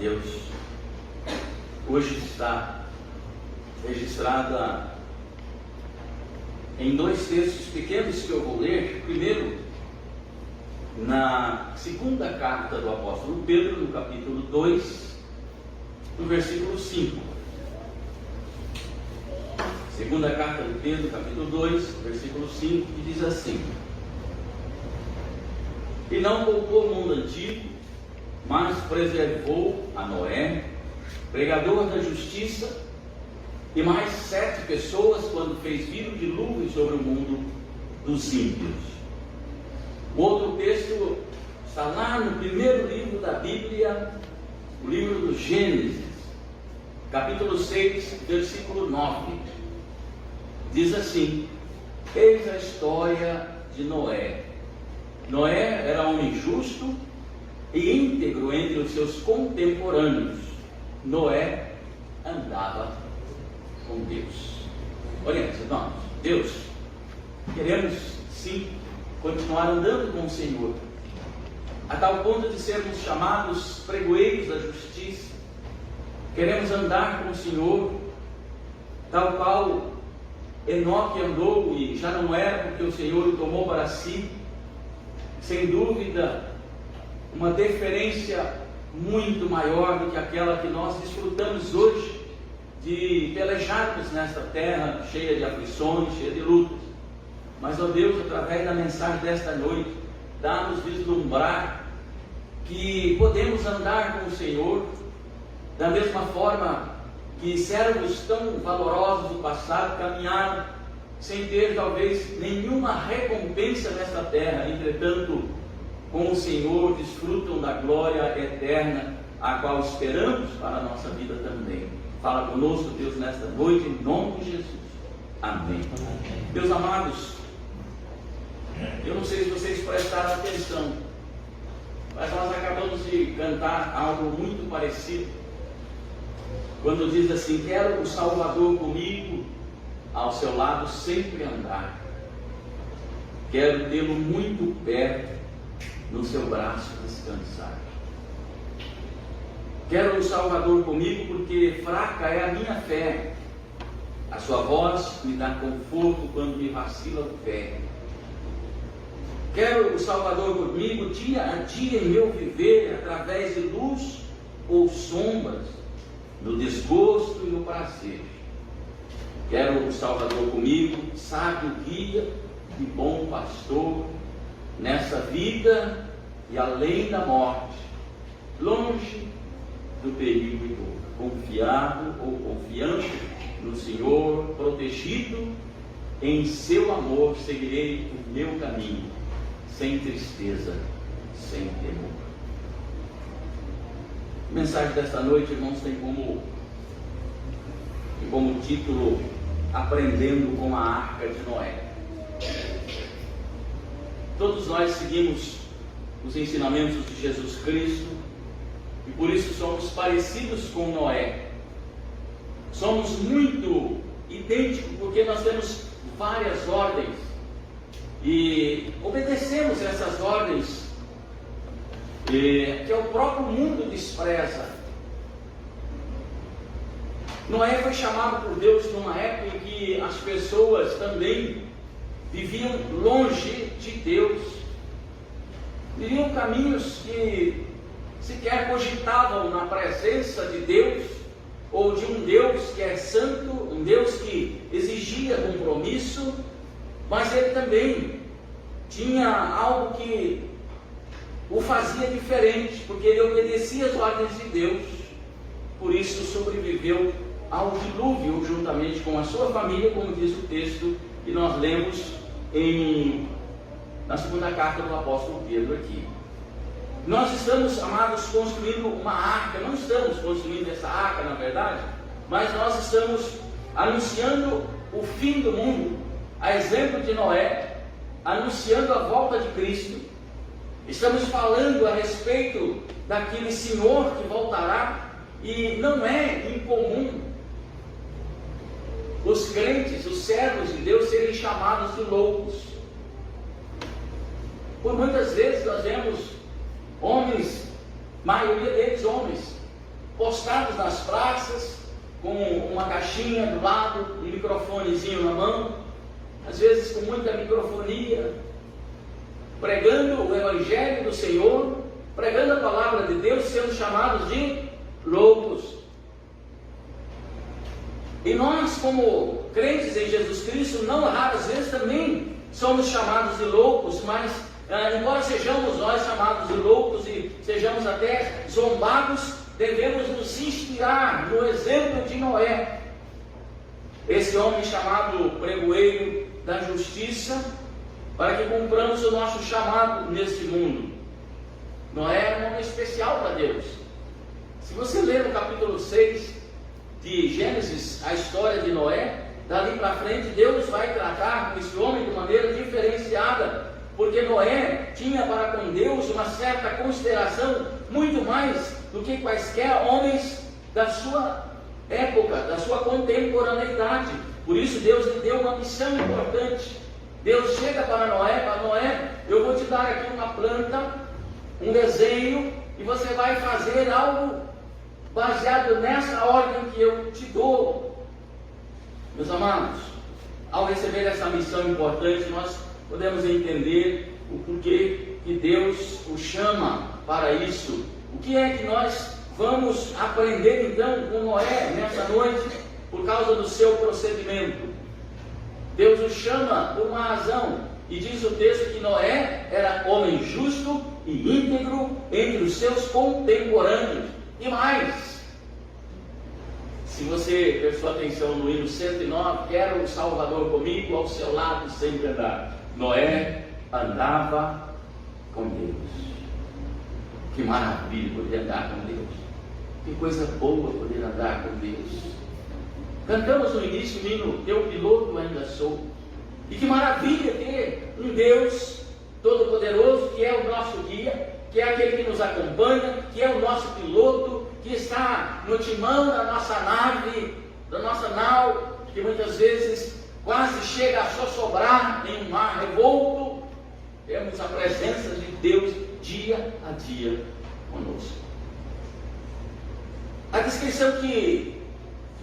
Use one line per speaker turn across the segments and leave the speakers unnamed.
Deus. Hoje está registrada em dois textos pequenos que eu vou ler. Primeiro, na segunda carta do apóstolo Pedro, no capítulo 2, no versículo 5. Segunda carta de Pedro, capítulo 2, versículo 5, que diz assim: E não poupou o mundo antigo, mas preservou a Noé, pregador da justiça, e mais 7 pessoas, quando fez vir o dilúvio sobre o mundo dos ímpios. O outro texto está lá no primeiro livro da Bíblia, o livro do Gênesis, capítulo 6, versículo 9. Diz assim: Eis a história de Noé. Noé era homem justo e íntegro entre os seus contemporâneos. Noé andava com Deus. Olhem, irmãos, Deus, queremos sim continuar andando com o Senhor, a tal ponto de sermos chamados pregoeiros da justiça. Queremos andar com o Senhor, tal qual Enoque andou e já não era, porque o Senhor o tomou para si. Sem dúvida, uma deferência muito maior do que aquela que nós desfrutamos hoje, de pelejarmos nesta terra cheia de aflições, cheia de lutas. Mas, ó Deus, através da mensagem desta noite, dá-nos vislumbrar que podemos andar com o Senhor da mesma forma que servos tão valorosos do passado caminharam sem ter talvez nenhuma recompensa nesta terra, entretanto com o Senhor desfrutam da glória eterna, a qual esperamos para a nossa vida também. Fala conosco, Deus, nesta noite, em nome de Jesus. Amém. Meus amados, eu não sei se vocês prestaram atenção, mas nós acabamos de cantar algo muito parecido, quando diz assim: quero o Salvador comigo, ao seu lado sempre andar, quero tê-lo muito perto, no seu braço descansar. Quero o Salvador comigo, porque fraca é a minha fé, a sua voz me dá conforto quando me vacila o pé. Quero o Salvador comigo dia a dia em meu viver, através de luz ou sombras, no desgosto e no prazer. Quero o Salvador comigo, sábio guia e bom pastor, nessa vida e além da morte, longe do perigo e dor, confiado ou confiante no Senhor, protegido em seu amor, seguirei o meu caminho, sem tristeza, sem temor. A mensagem desta noite, irmãos, tem como título: Aprendendo com a Arca de Noé. Todos nós seguimos os ensinamentos de Jesus Cristo e por isso somos parecidos com Noé. Somos muito idênticos porque nós temos várias ordens e obedecemos essas ordens que o próprio mundo despreza. Noé foi chamado por Deus numa época em que as pessoas também viviam longe de Deus, viviam caminhos que sequer cogitavam na presença de Deus, ou de um Deus que é santo, um Deus que exigia compromisso, mas ele também tinha algo que o fazia diferente, porque ele obedecia às ordens de Deus. Por isso sobreviveu ao dilúvio juntamente com a sua família, como diz o texto que nós lemos na segunda carta do apóstolo Pedro aqui. Nós estamos, amados, construindo uma arca. Não estamos construindo essa arca, na verdade, mas nós estamos anunciando o fim do mundo, a exemplo de Noé, anunciando a volta de Cristo. Estamos falando a respeito daquele Senhor que voltará, e não é incomum os crentes, os servos de Deus, serem chamados de loucos. Por muitas vezes nós vemos homens, maioria deles homens, postados nas praças, com uma caixinha do lado, um microfonezinho na mão, às vezes com muita microfonia, pregando o Evangelho do Senhor, pregando a palavra de Deus, sendo chamados de loucos. E nós, como crentes em Jesus Cristo, não raras vezes também somos chamados de loucos, mas embora sejamos nós chamados de loucos e sejamos até zombados, devemos nos inspirar no exemplo de Noé, esse homem chamado pregoeiro da justiça, para que cumpramos o nosso chamado neste mundo. Noé era um homem especial para Deus. Se você ler no capítulo 6 de Gênesis a história de Noé, dali para frente Deus vai tratar com esse homem de maneira diferenciada, porque Noé tinha para com Deus uma certa consideração, muito mais do que quaisquer homens da sua época, da sua contemporaneidade. Por isso Deus lhe deu uma missão importante. Deus chega para Noé, eu vou te dar aqui uma planta, um desenho, e você vai fazer algo baseado nessa ordem que eu te dou. Meus amados, ao receber essa missão importante, nós podemos entender o porquê que Deus o chama para isso. O que é que nós vamos aprender então com Noé nessa noite, por causa do seu procedimento? Deus o chama por uma razão, e diz o texto que Noé era homem justo e íntegro entre os seus contemporâneos. E mais, se você prestou atenção no hino 109, quero o Salvador comigo, ao seu lado sempre andar. Noé andava com Deus. Que maravilha poder andar com Deus. Que coisa boa poder andar com Deus. Cantamos no início o hino, teu piloto ainda sou. E que maravilha ter um Deus Todo-Poderoso, que é o nosso guia, que é aquele que nos acompanha, que é o nosso piloto, que está no timão da nossa nave, da nossa nau, que muitas vezes quase chega a sossobrar em um mar revolto. Temos a presença de Deus dia a dia conosco. A descrição que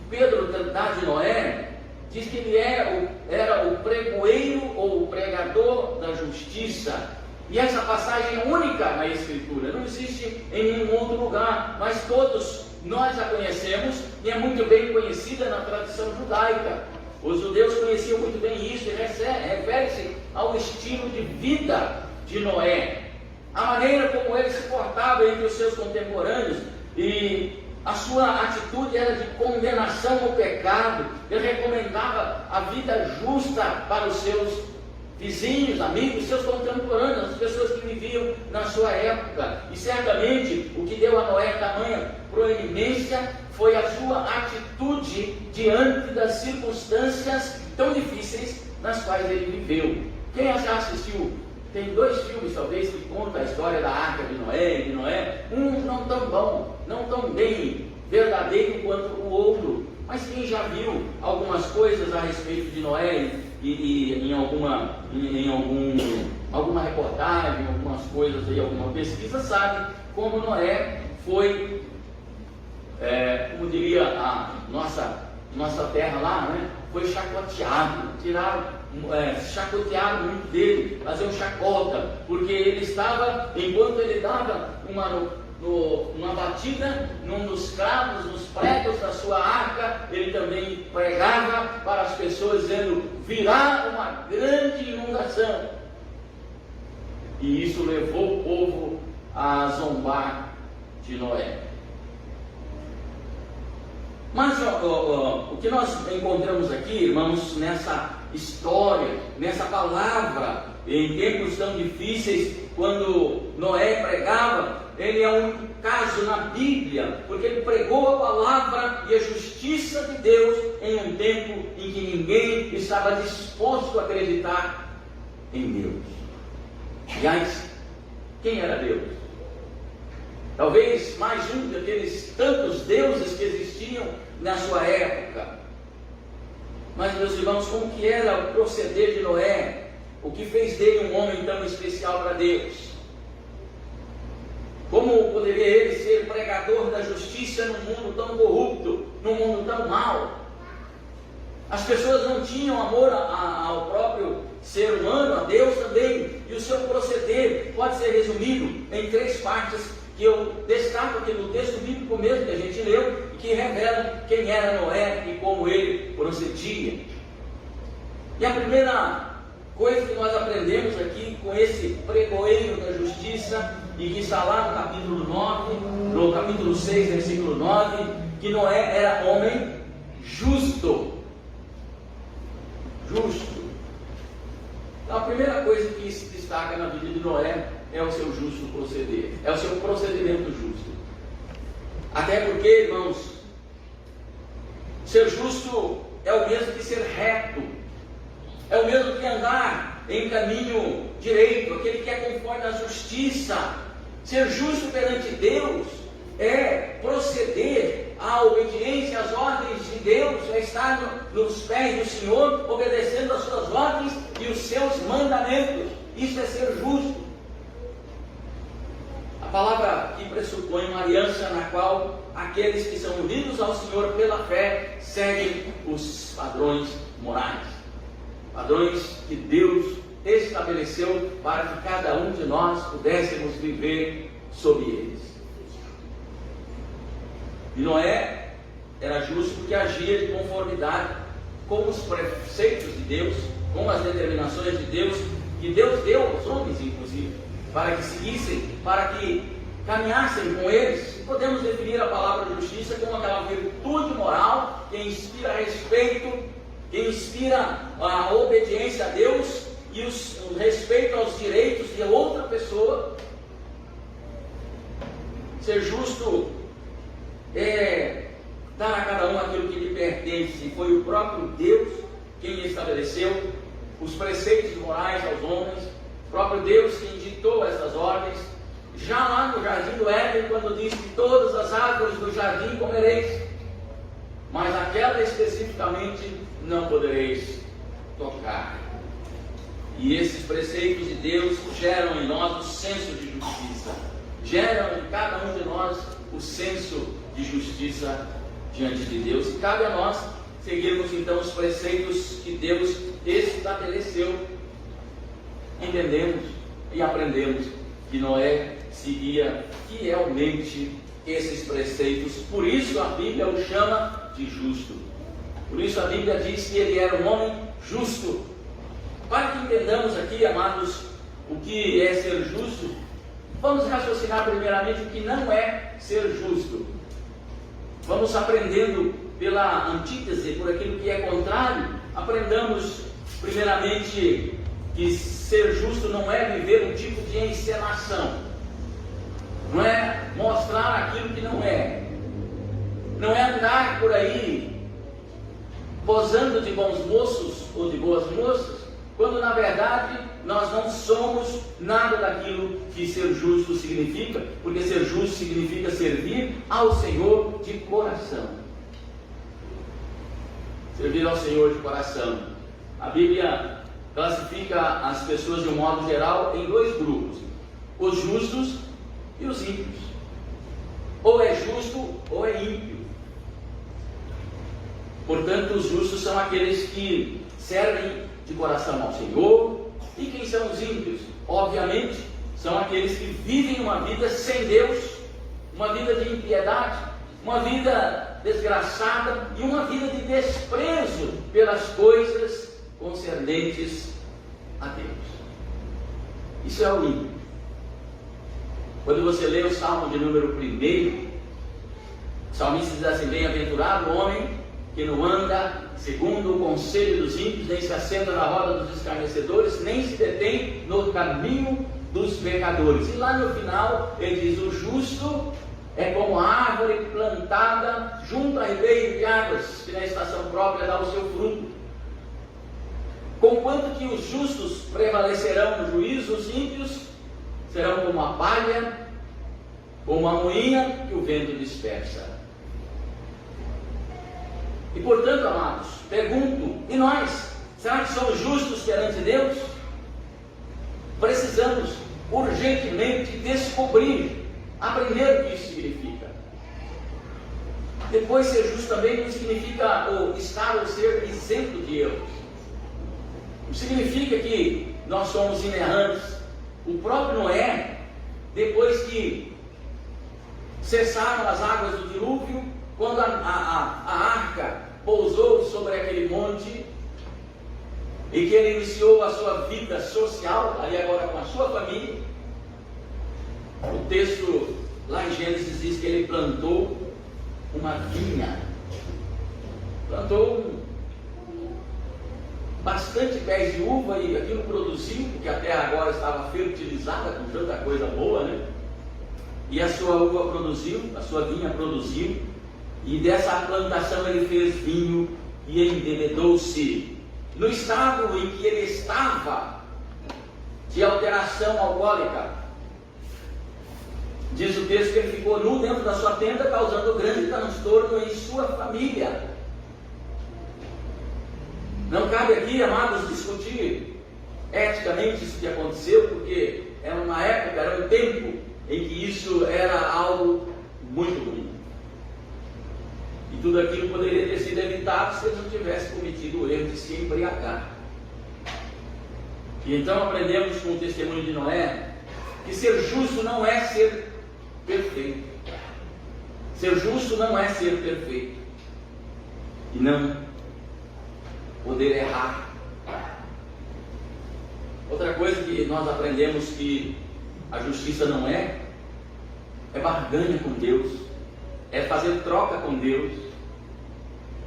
Pedro dá de Noé diz que ele era o pregoeiro ou o pregador da justiça. E essa passagem é única na Escritura, não existe em nenhum outro lugar, mas todos nós a conhecemos e é muito bem conhecida na tradição judaica. Os judeus conheciam muito bem isso e refere-se ao estilo de vida de Noé, a maneira como ele se portava entre os seus contemporâneos, e a sua atitude era de condenação ao pecado. Ele recomendava a vida justa para os seus vizinhos, amigos, seus contemporâneos, as pessoas que viviam na sua época. E certamente o que deu a Noé tamanha proeminência foi a sua atitude diante das circunstâncias tão difíceis nas quais ele viveu. Quem já assistiu? Tem 2 filmes talvez que contam a história da Arca de Noé, um não tão bom, não tão bem verdadeiro quanto o outro, mas quem já viu algumas coisas a respeito de Noé e em alguma reportagem, algumas coisas aí, alguma pesquisa, sabe como Noé foi, como diria a nossa terra lá, né? Foi chacoteado, chacotearam muito dele, faziam chacota, porque ele estava, enquanto ele dava uma batida num dos cravos, nos pregos da sua arca, ele também pregava para as pessoas, dizendo: virá uma grande inundação. E isso levou o povo a zombar de Noé. Mas o que nós encontramos aqui, irmãos, nessa história, nessa palavra, em tempos tão difíceis, quando Noé pregava, ele é um caso na Bíblia, porque ele pregou a palavra e a justiça de Deus em um tempo em que ninguém estava disposto a acreditar em Deus. Aliás, quem era Deus? Talvez mais um daqueles tantos deuses que existiam na sua época. Mas, meus irmãos, como que era o proceder de Noé? O que fez dele um homem tão especial para Deus? Como poderia ele ser pregador da justiça num mundo tão corrupto, num mundo tão mau? As pessoas não tinham amor ao próprio ser humano, a Deus também. E o seu proceder pode ser resumido em 3 partes que eu destaco aqui no texto bíblico mesmo que a gente leu, e que revelam quem era Noé e como ele procedia. E a primeira coisa que nós aprendemos aqui com esse pregoeiro da justiça, e que está lá no capítulo 9, no capítulo 6, versículo 9, que Noé era homem justo. Justo. Então, a primeira coisa que se destaca na vida de Noé é o seu justo proceder, é o seu procedimento justo. Até porque, irmãos, ser justo é o mesmo que ser reto, é o mesmo que andar em caminho direito, aquele que é conforme à justiça. Ser justo perante Deus é proceder à obediência às ordens de Deus, é estar nos pés do Senhor, obedecendo às suas ordens e os seus mandamentos. Isso é ser justo. A palavra aqui pressupõe uma aliança na qual aqueles que são unidos ao Senhor pela fé seguem os padrões morais, padrões que Deus estabeleceu para que cada um de nós pudéssemos viver sob eles. E Noé era justo porque agia de conformidade com os preceitos de Deus, com as determinações de Deus, que Deus deu aos homens, inclusive, para que seguissem, para que caminhassem com eles. E podemos definir a palavra justiça como aquela virtude moral que inspira respeito, que inspira a obediência a Deus e o respeito aos direitos de outra pessoa. Ser justo é dar a cada um aquilo que lhe pertence. E foi o próprio Deus quem estabeleceu os preceitos morais aos homens, o próprio Deus quem ditou essas ordens, já lá no jardim do Éden, quando disse que todas as árvores do jardim comereis, mas aquela especificamente não podereis tocar. E esses preceitos de Deus geram em nós o senso de justiça, geram em cada um de nós o senso de justiça diante de Deus, e cabe a nós seguirmos então os preceitos que Deus estabeleceu. Entendemos e aprendemos que Noé seguia fielmente esses preceitos, por isso a Bíblia o chama de justo, por isso a Bíblia diz que ele era um homem justo. Para que entendamos aqui, amados, o que é ser justo, vamos raciocinar primeiramente o que não é ser justo. Vamos aprendendo pela antítese, por aquilo que é contrário. Aprendamos primeiramente que ser justo não é viver um tipo de encenação, não é mostrar aquilo que não é andar por aí posando de bons moços ou de boas moças, quando na verdade nós não somos nada daquilo que ser justo significa, porque ser justo significa servir ao Senhor de coração. Servir ao Senhor de coração. A Bíblia classifica as pessoas de um modo geral em 2 grupos: os justos e os ímpios. Ou é justo ou é ímpio. Portanto, os justos são aqueles que servem de coração ao Senhor. E quem são os ímpios? Obviamente, são aqueles que vivem uma vida sem Deus, uma vida de impiedade, uma vida desgraçada e uma vida de desprezo pelas coisas concernentes a Deus. Isso é o ímpio. Quando você lê o Salmo de número 1, o salmista diz assim: bem-aventurado o homem que não anda segundo o conselho dos ímpios, nem se assenta na roda dos escarnecedores, nem se detém no caminho dos pecadores. E lá no final ele diz: o justo é como a árvore plantada junto a ribeiro de águas, que na estação própria dá o seu fruto. Conquanto que os justos prevalecerão no juízo, os ímpios serão como a palha, como uma moinha que o vento dispersa. E portanto, amados, pergunto: e nós? Será que somos justos perante Deus? Precisamos urgentemente descobrir aprenderam o que isso significa. Depois, ser justo também não significa estar ou ser isento de erros. Não significa que nós somos inerrantes. O próprio Noé, depois que cessaram as águas do dilúvio, quando a arca pousou sobre aquele monte, e que ele iniciou a sua vida social, ali agora com a sua família, o texto lá em Gênesis diz que ele plantou uma vinha, plantou bastante pés de uva, e aquilo produziu, porque a terra agora estava fertilizada com tanta coisa boa, né? E a sua uva produziu, a sua vinha produziu, e dessa plantação ele fez vinho e embebedou-se. No estado em que ele estava, de alteração alcoólica, diz o texto que ele ficou nu dentro da sua tenda, causando grande transtorno em sua família. Não cabe aqui, amados, discutir eticamente isso que aconteceu, porque era uma época, era um tempo em que isso era algo muito ruim. E tudo aquilo poderia ter sido evitado se ele não tivesse cometido o erro de se embriagar. E então aprendemos com o testemunho de Noé que ser justo não é ser perfeito. Ser justo não é ser perfeito. E não poder errar. Outra coisa que nós aprendemos que a justiça não é barganha com Deus, é fazer troca com Deus.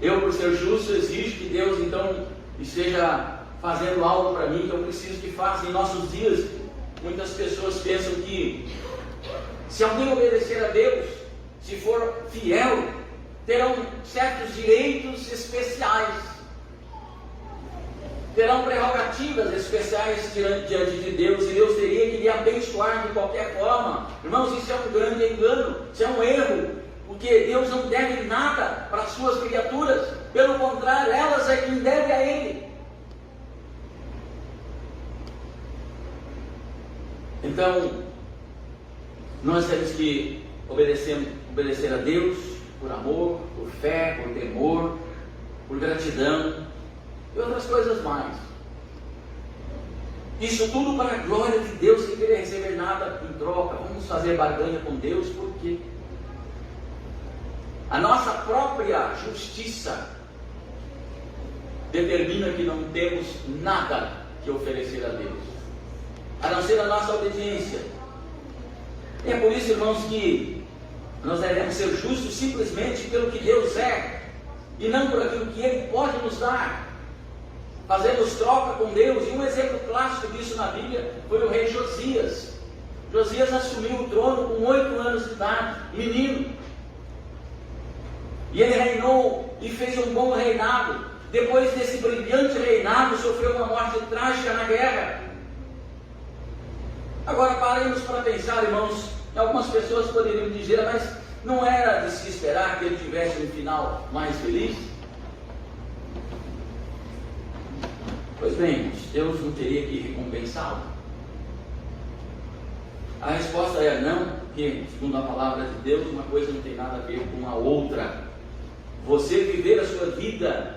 Eu, por ser justo, exijo que Deus então esteja fazendo algo para mim que eu preciso que faça. Em nossos dias, muitas pessoas pensam que se alguém obedecer a Deus, se for fiel, terão certos direitos especiais, terão prerrogativas especiais diante de Deus, e Deus teria que lhe abençoar de qualquer forma. Irmãos, isso é um grande engano, isso é um erro, porque Deus não deve nada para as suas criaturas, pelo contrário, elas é quem deve a Ele. Então, nós temos que obedecer a Deus por amor, por fé, por temor, por gratidão e outras coisas mais. Isso tudo para a glória de Deus, sem querer receber nada em troca. Vamos fazer barganha com Deus, por quê? A nossa própria justiça determina que não temos nada que oferecer a Deus, a não ser a nossa obediência. E é por isso, irmãos, que nós devemos ser justos simplesmente pelo que Deus é, e não por aquilo que Ele pode nos dar. Fazemos troca com Deus, e um exemplo clássico disso na Bíblia foi o rei Josias. Josias assumiu o trono com 8 anos de idade, menino. E ele reinou e fez um bom reinado. Depois desse brilhante reinado, sofreu uma morte trágica na guerra. Agora paremos para pensar, irmãos. Algumas pessoas poderiam dizer, mas não era de se esperar que ele tivesse um final mais feliz? Pois bem, Deus não teria que recompensá-lo? A resposta é não, porque, segundo a palavra de Deus, uma coisa não tem nada a ver com a outra. Você viver a sua vida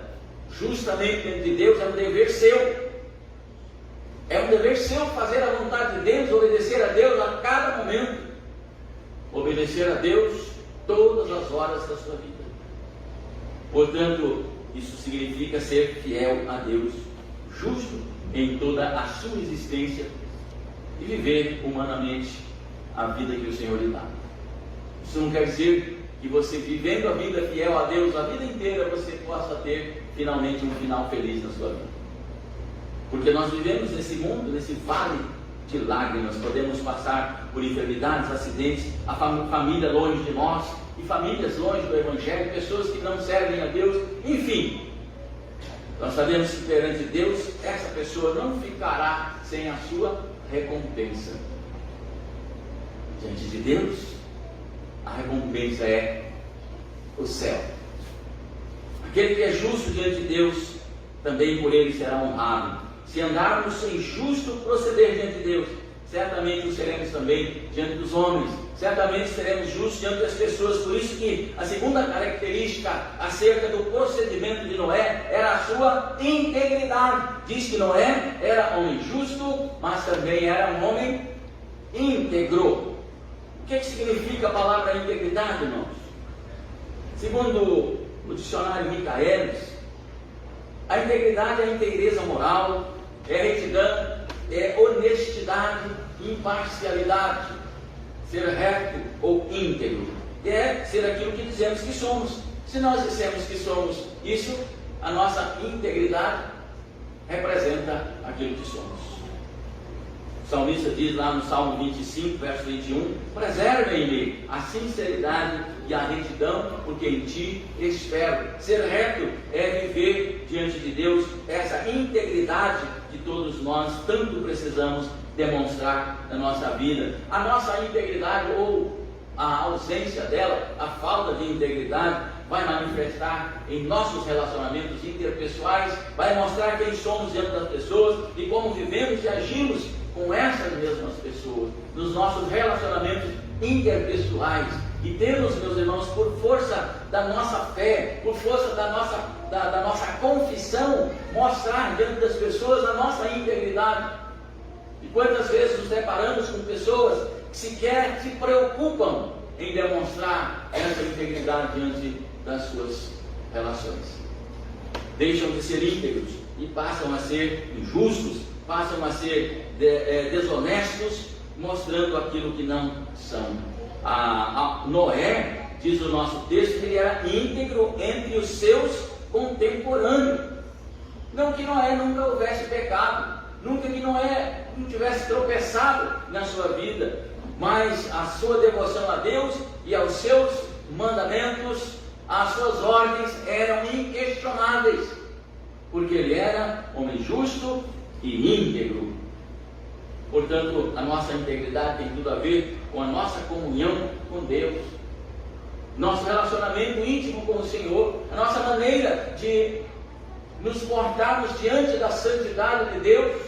justamente diante de Deus é um dever seu. É um dever seu fazer a vontade de Deus, obedecer a Deus a cada momento. Obedecer a Deus todas as horas da sua vida. Portanto, isso significa ser fiel a Deus, justo em toda a sua existência, e viver humanamente a vida que o Senhor lhe dá. Isso não quer dizer que você, vivendo a vida fiel a Deus a vida inteira, você possa ter finalmente um final feliz na sua vida. Porque nós vivemos nesse mundo, nesse vale de lágrimas. Podemos passar por enfermidades, acidentes, a família longe de nós, e famílias longe do Evangelho, pessoas que não servem a Deus, enfim. Nós sabemos que perante Deus, essa pessoa não ficará sem a sua recompensa. Diante de Deus, a recompensa é o céu. Aquele que é justo diante de Deus, também por ele será honrado. Se andarmos sem justo proceder diante de Deus, certamente o seremos também diante dos homens, certamente seremos justos diante das pessoas. Por isso que a segunda característica acerca do procedimento de Noé era a sua integridade. Diz que Noé era homem justo, mas também era um homem íntegro. O que significa a palavra integridade, irmãos? Segundo o dicionário Michaelis, a integridade é a inteireza moral, é a retidão, é honestidade, imparcialidade, ser reto ou íntegro, é ser aquilo que dizemos que somos. Se nós dissemos que somos isso, a nossa integridade representa aquilo que somos. O salmista diz lá no Salmo 25, verso 21, preservem-me a sinceridade e a retidão, porque em ti espero. Ser reto é viver diante de Deus essa integridade que todos nós tanto precisamos demonstrar na nossa vida. A nossa integridade ou a ausência dela, a falta de integridade, vai manifestar em nossos relacionamentos interpessoais, vai mostrar quem somos diante das pessoas e como vivemos e agimos com essas mesmas pessoas, nos nossos relacionamentos interpessoais. E temos, meus irmãos, por força da nossa fé, por força da nossa confissão, mostrar diante das pessoas a nossa integridade. E quantas vezes nos deparamos com pessoas que sequer se preocupam em demonstrar essa integridade diante das suas relações. Deixam de ser íntegros e passam a ser injustos, passam a ser desonestos, mostrando aquilo que não são. Noé, diz o nosso texto, que ele era íntegro entre os seus contemporâneos. Não que Noé nunca houvesse pecado, nunca que Noé não tivesse tropeçado na sua vida, mas a sua devoção a Deus e aos seus mandamentos, as suas ordens eram inquestionáveis, porque ele era homem justo e íntegro. Portanto, a nossa integridade tem tudo a ver com a nossa comunhão com Deus, nosso relacionamento íntimo com o Senhor, a nossa maneira de nos portarmos diante da santidade de Deus,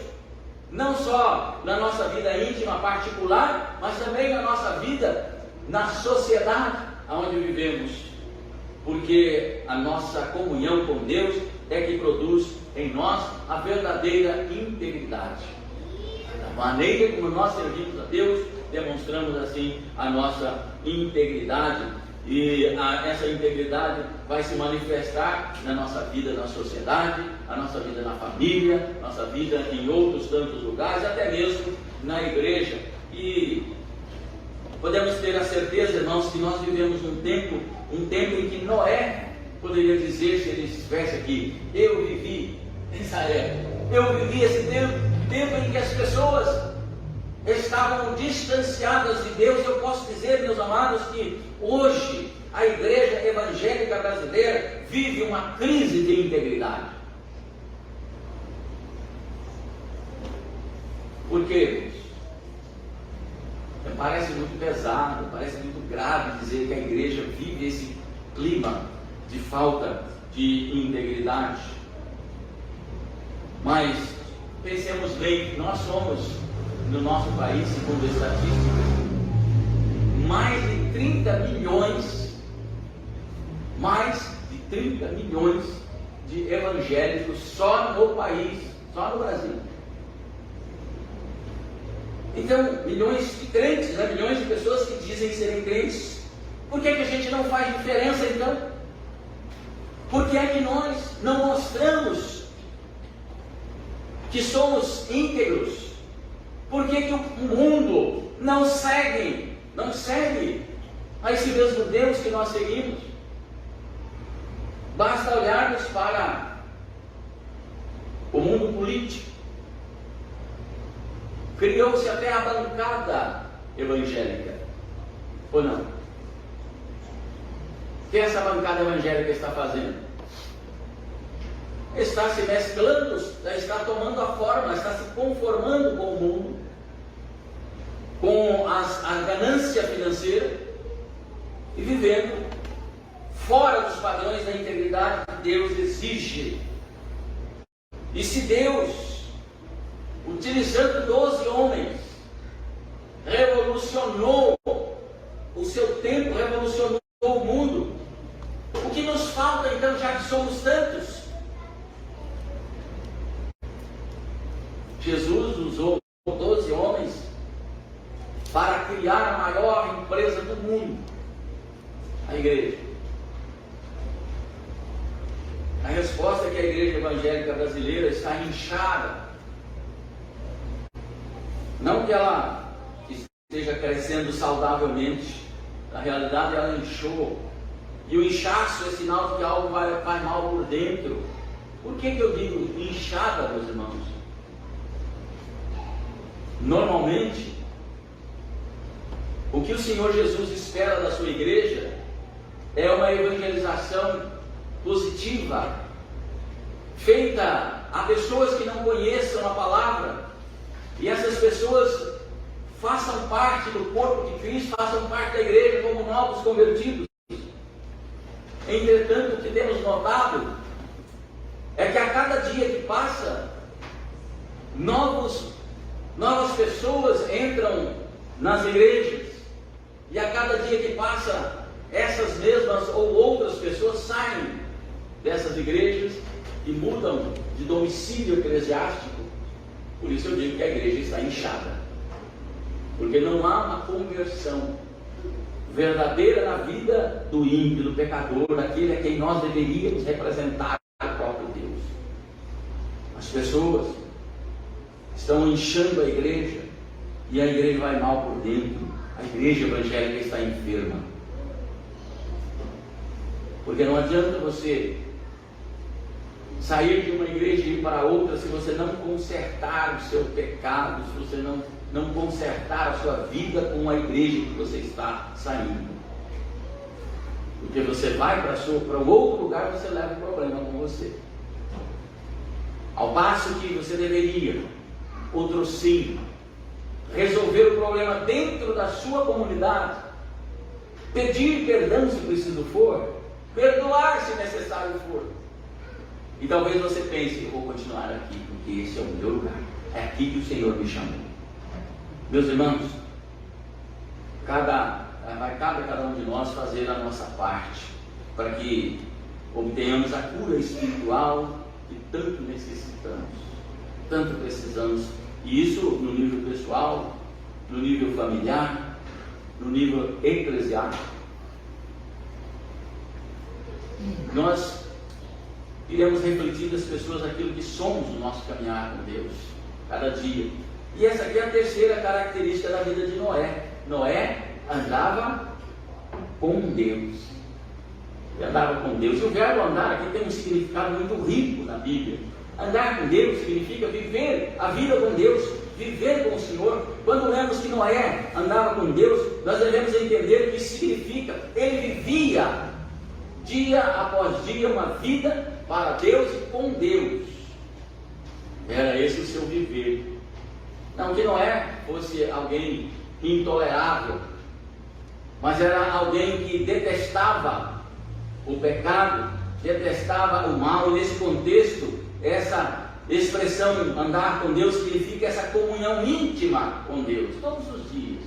não só na nossa vida íntima particular, mas também na nossa vida, na sociedade onde vivemos, porque a nossa comunhão com Deus é que produz em nós a verdadeira integridade. Da maneira como nós servimos a Deus, demonstramos assim a nossa integridade, e essa integridade vai se manifestar na nossa vida na sociedade, a nossa vida na família, nossa vida em outros tantos lugares, até mesmo na igreja. E podemos ter a certeza, irmãos, que nós vivemos um tempo em que Noé poderia dizer, se ele estivesse aqui: eu vivi nessa época, eu vivi esse tempo em que as pessoas estavam distanciadas de Deus. Eu posso dizer, meus amados, que hoje a igreja evangélica brasileira vive uma crise de integridade. Por quê? Parece muito pesado, parece muito grave dizer que a igreja vive esse clima de falta de integridade. Mas pensemos bem que nós somos, no nosso país, segundo a estatística, mais de 30 milhões de evangélicos só no país, só no Brasil. Então, milhões de crentes, né? Milhões de pessoas que dizem serem crentes. Por que a gente não faz diferença então? Por que é que nós não mostramos que somos íntegros? Por que que o mundo não segue a esse mesmo Deus que nós seguimos? Basta olharmos para o mundo político. Criou-se até a bancada evangélica, ou não? O que essa bancada evangélica está fazendo? Está se mesclando, está tomando a forma, está se conformando com o mundo, com a ganância financeira e vivendo fora dos padrões da integridade que Deus exige. E se Deus, utilizando 12 homens, revolucionou o seu tempo, revolucionou o mundo. O que nos falta então, já que somos tantos? Jesus usou 12 homens para criar a maior empresa do mundo, a igreja. A resposta é que a igreja evangélica brasileira está inchada. Não que ela esteja crescendo saudavelmente, na realidade ela inchou. E o inchaço é sinal de que algo vai mal por dentro. Por que eu digo inchada, meus irmãos? Normalmente, o que o Senhor Jesus espera da sua igreja é uma evangelização positiva, feita a pessoas que não conheçam a palavra, e essas pessoas façam parte do corpo de Cristo, façam parte da igreja como novos convertidos. Entretanto, o que temos notado é que a cada dia que passa, novas pessoas entram nas igrejas, e a cada dia que passa, essas mesmas ou outras pessoas saem dessas igrejas e mudam de domicílio eclesiástico. Por isso eu digo que a igreja está inchada, porque não há uma conversão verdadeira na vida do ímpio, do pecador, daquele a quem nós deveríamos representar, o próprio Deus. As pessoas estão inchando a igreja e a igreja vai mal por dentro. A igreja evangélica está enferma, porque não adianta você sair de uma igreja e ir para outra se você não consertar o seu pecado, se você não consertar a sua vida com a igreja que você está saindo. Porque você vai para um outro lugar, você leva um problema com você. Ao passo que você deveria, outro sim, resolver o problema dentro da sua comunidade, pedir perdão se preciso for, perdoar se necessário for. E talvez você pense, eu vou continuar aqui, porque esse é o meu lugar, é aqui que o Senhor me chamou. Meus irmãos, cabe a cada um de nós fazer a nossa parte, para que obtenhamos a cura espiritual que tanto necessitamos, tanto precisamos, e isso no nível pessoal, no nível familiar, no nível eclesiástico. Nós iremos refletir das pessoas aquilo que somos no nosso caminhar com Deus, cada dia. E essa aqui é a terceira característica da vida de Noé. Noé andava com Deus. Ele andava com Deus. E o verbo andar aqui tem um significado muito rico na Bíblia. Andar com Deus significa viver a vida com Deus, viver com o Senhor. Quando lemos que Noé andava com Deus, nós devemos entender o que significa. Ele vivia dia após dia uma vida para Deus e com Deus. Era esse o seu viver. Não que Noé fosse alguém intolerável, mas era alguém que detestava o pecado, detestava o mal. E nesse contexto, essa expressão andar com Deus significa essa comunhão íntima com Deus, todos os dias,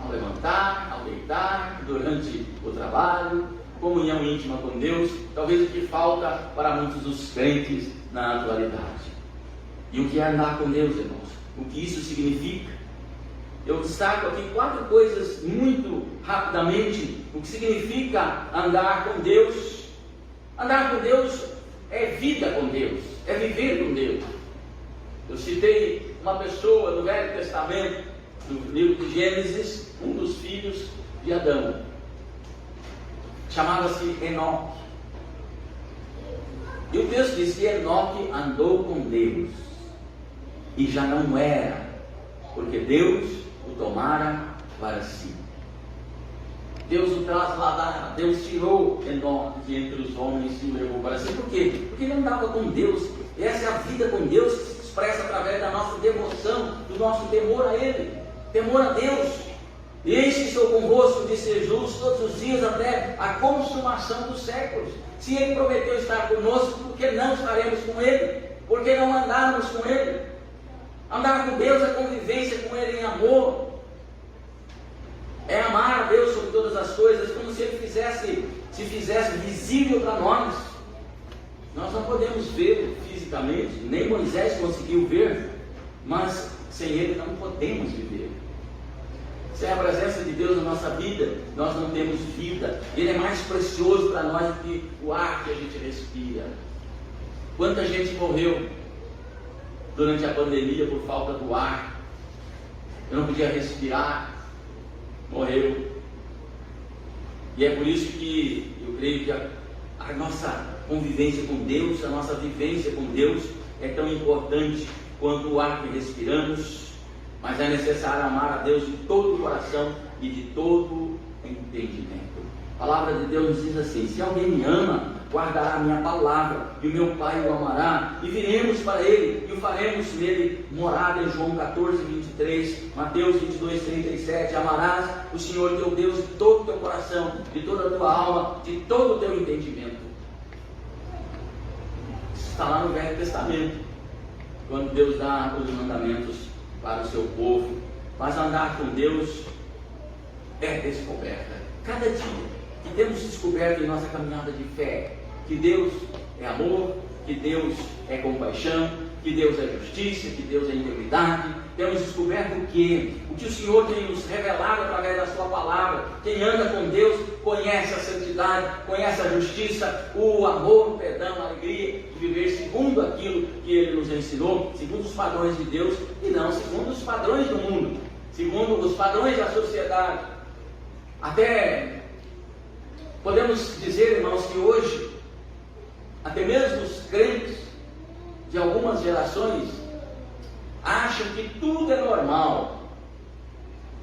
ao levantar, ao deitar, durante o trabalho, comunhão íntima com Deus. Talvez o que falta para muitos dos crentes na atualidade. E o que é andar com Deus, irmãos? O que isso significa? Eu destaco aqui 4 coisas muito rapidamente. O que significa andar com Deus? Andar com Deus é vida com Deus, é viver com Deus. Eu citei uma pessoa no Velho Testamento, no livro de Gênesis, um dos filhos de Adão, chamava-se Enoque. E o texto diz que Enoque andou com Deus e já não era, porque Deus o tomara para si. Deus o trasladara, Deus tirou Enoque de entre os homens e o levou para si. Por quê? Porque ele andava com Deus. Essa é a vida com Deus que se expressa através da nossa devoção, do nosso temor a Ele, temor a Deus. Eis que estou convosco, disse Jesus, todos os dias até a consumação dos séculos. Se Ele prometeu estar conosco, por que não estaremos com Ele? Por que não andarmos com Ele? Andar com Deus é convivência com Ele em amor, as coisas, como se Ele se fizesse visível para nós. Nós não podemos vê-lo fisicamente, nem Moisés conseguiu ver, mas sem Ele não podemos viver. Sem a presença de Deus na nossa vida, nós não temos vida. Ele é mais precioso para nós do que o ar que a gente respira. Quanta gente morreu durante a pandemia por falta do ar? Eu não podia respirar, morreu. E é por isso que eu creio que a nossa convivência com Deus, a nossa vivência com Deus é tão importante quanto o ar que respiramos. Mas é necessário amar a Deus de todo o coração e de todo o entendimento. A palavra de Deus nos diz assim: se alguém me ama, guardará a minha palavra, e o meu Pai o amará, e viremos para Ele, e o faremos nele morada, em João 14, 23, Mateus 22, 37, amarás o Senhor teu Deus de todo o teu coração, de toda a tua alma, de todo o teu entendimento. Isso está lá no Velho Testamento, quando Deus dá os mandamentos para o seu povo. Mas andar com Deus é descoberta. Cada dia que temos descoberto em nossa caminhada de fé que Deus é amor, que Deus é compaixão, que Deus é justiça, que Deus é integridade, temos descoberto o que o Senhor tem nos revelado através da sua palavra. Quem anda com Deus conhece a santidade, conhece a justiça, o amor, o perdão, a alegria de viver segundo aquilo que Ele nos ensinou, segundo os padrões de Deus e não segundo os padrões do mundo, segundo os padrões da sociedade. Até podemos dizer, irmãos, que hoje até mesmo os crentes de algumas gerações acham que tudo é normal,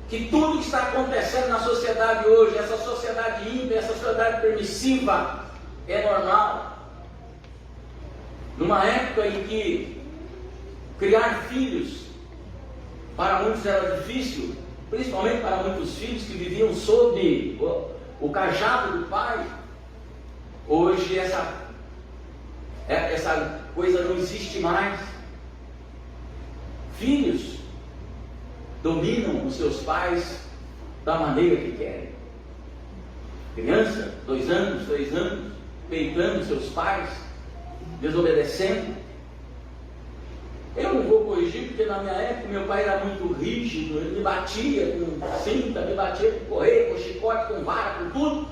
que tudo que está acontecendo na sociedade hoje, essa sociedade ímpia, essa sociedade permissiva, é normal. Numa época em que criar filhos para muitos era difícil, principalmente para muitos filhos que viviam sob o cajado do pai, hoje essa coisa não existe mais. Filhos dominam os seus pais da maneira que querem. Criança, 2 anos, 3 anos, peitando seus pais, desobedecendo. Eu não vou corrigir, porque na minha época meu pai era muito rígido, ele me batia com cinta, me batia com correia, com chicote, com vara, com tudo.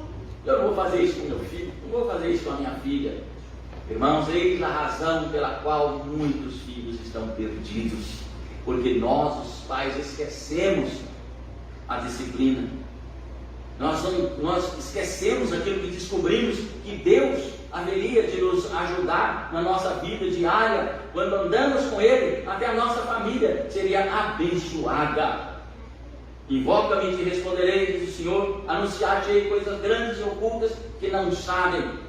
Eu não vou fazer isso com meu filho, não vou fazer isso com a minha filha. Irmãos, eis a razão pela qual muitos filhos estão perdidos, porque nós, os pais, esquecemos a disciplina. Nós esquecemos aquilo que descobrimos, que Deus haveria de nos ajudar na nossa vida diária. Quando andamos com Ele, até a nossa família seria abençoada. Invoca-me e te responderei, diz o Senhor, anunciar-te coisas grandes e ocultas que não sabem.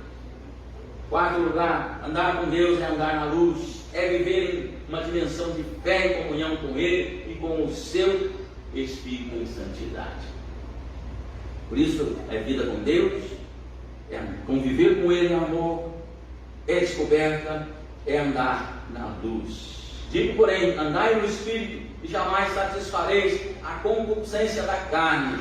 4º lugar, andar com Deus é andar na luz, é viver uma dimensão de fé e comunhão com Ele e com o seu Espírito em santidade. Por isso, é vida com Deus, é conviver com Ele em amor, é descoberta, é andar na luz. Digo, porém, andai no Espírito e jamais satisfareis a concupiscência da carne,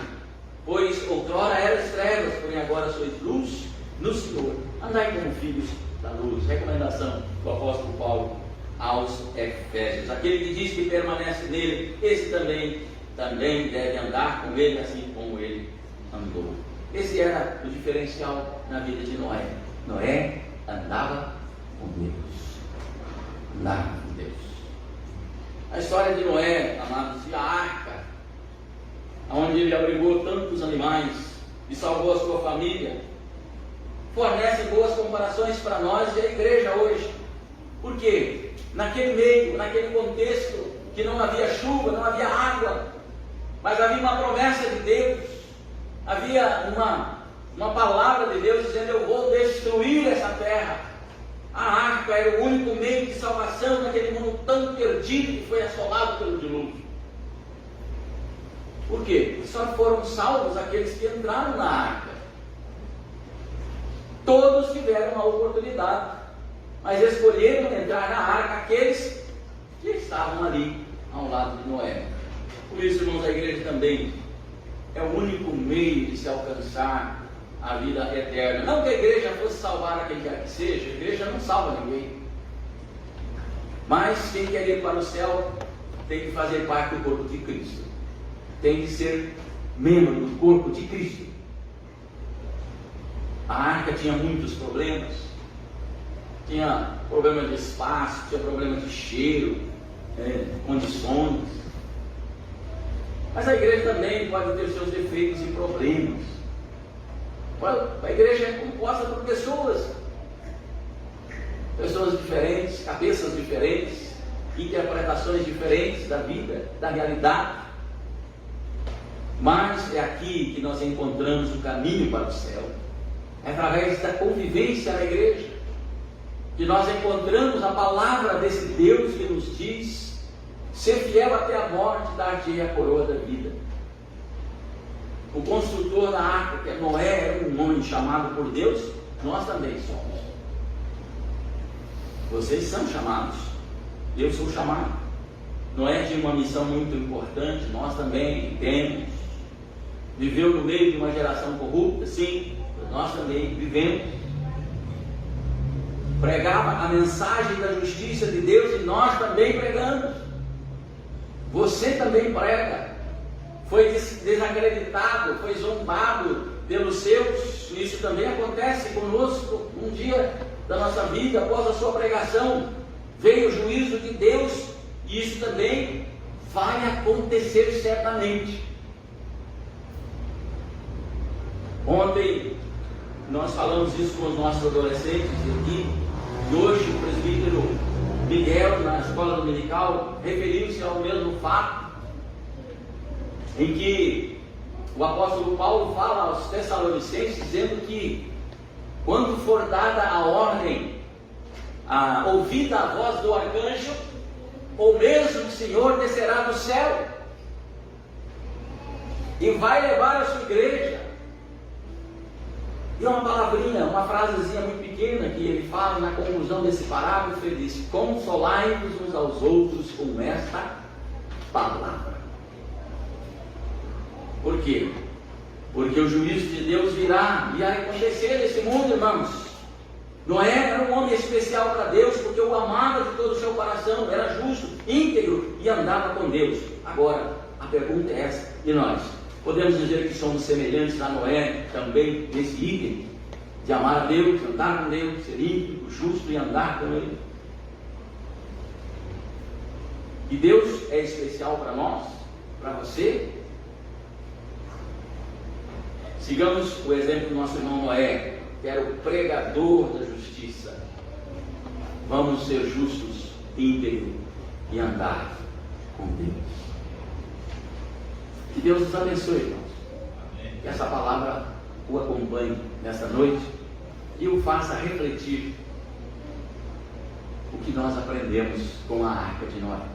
pois outrora eras trevas, porém agora sois luz no Senhor. Andai como filhos da luz. Recomendação do apóstolo Paulo aos Efésios. Aquele que diz que permanece nele, esse também deve andar com ele, assim como ele andou. Esse era o diferencial na vida de Noé. Noé andava com Deus. Andava com Deus. A história de Noé, amados, e a arca, onde ele abrigou tantos animais e salvou a sua família, fornece boas comparações para nós e a igreja hoje. Por quê? Naquele meio, naquele contexto que não havia chuva, não havia água, mas havia uma promessa de Deus, havia uma palavra de Deus dizendo: eu vou destruir essa terra. A arca era o único meio de salvação naquele mundo tão perdido que foi assolado pelo dilúvio. Por quê? Só foram salvos aqueles que entraram na arca. Todos tiveram a oportunidade, mas escolheram entrar na arca aqueles que estavam ali ao lado de Noé. Por isso, irmãos, a igreja também é o único meio de se alcançar a vida eterna. Não que a igreja fosse salvar a quem quer que seja, a igreja não salva ninguém. Mas quem quer ir para o céu tem que fazer parte do corpo de Cristo. Tem que ser membro do corpo de Cristo. A arca tinha muitos problemas. Tinha problema de espaço, tinha problema de cheiro, condições. Mas a igreja também pode ter seus defeitos e problemas. A igreja é composta por pessoas diferentes, cabeças diferentes, interpretações diferentes da vida, da realidade. Mas é aqui que nós encontramos o caminho para o céu. É através da convivência na igreja que nós encontramos a palavra desse Deus que nos diz: ser fiel até a morte, dar-te a coroa da vida. O construtor da arca, que é Noé, era um homem chamado por Deus. Nós também somos. Vocês são chamados. Eu sou chamado. Noé tinha uma missão muito importante. Nós também temos. Viveu no meio de uma geração corrupta, sim. Nós também vivemos. Pregava a mensagem da justiça de Deus e nós também pregamos. Você também prega. Foi desacreditado, foi zombado pelos seus. Isso também acontece conosco. Um dia da nossa vida, após a sua pregação, veio o juízo de Deus, e isso também vai acontecer certamente. Ontem nós falamos isso com os nossos adolescentes aqui, e hoje o presbítero Miguel, na escola dominical, referiu-se ao mesmo fato, em que o apóstolo Paulo fala aos Tessalonicenses, dizendo que quando for dada a ordem, ouvida a voz do arcanjo, ou mesmo o Senhor descerá do céu e vai levar a sua igreja. E uma palavrinha, uma frasezinha muito pequena que ele fala na conclusão desse parágrafo. Ele diz: consolai-vos uns aos outros com esta palavra. Por quê? Porque o juízo de Deus virá e vai acontecer nesse mundo, irmãos. Noé era um homem especial para Deus, porque o amava de todo o seu coração, era justo, íntegro e andava com Deus. Agora, a pergunta é essa: e nós? Podemos dizer que somos semelhantes a Noé também nesse item de amar a Deus, andar com Deus, ser íntegro, justo e andar com Ele? E Deus é especial para nós, para você? Sigamos o exemplo do nosso irmão Noé, que era o pregador da justiça. Vamos ser justos, íntegros e andar com Deus. Que Deus nos abençoe, irmãos. Que essa palavra o acompanhe nesta noite e o faça refletir o que nós aprendemos com a arca de Noé.